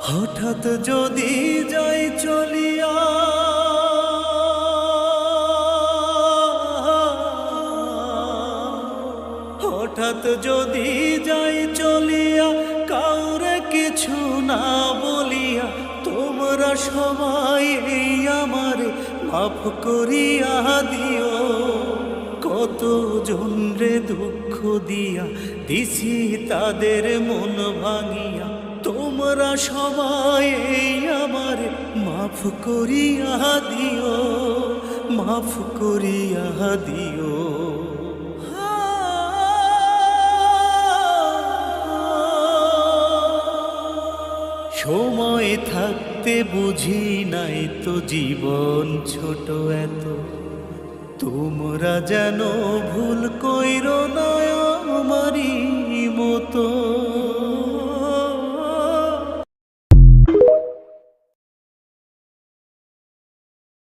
হঠাৎ যদি যাই চলিয়া, হঠাৎ যদি যাই চলিয়া, কাউরে কিছু না বলিয়া, তোমরা সবাই এই আমারে মাফ করিয়া দিও। কত জনরে দুঃখ দিয়া দিছি তাদের মন ভাঙিয়া, তোমরা সবাই এই আমারে মাফ করিয়া দিও, মাফ করিয়া দিও। সময় থাকতে বুঝি নাই তো জীবন ছোট এত, তোমরা যেন ভুল কইরো না আমারই মতো।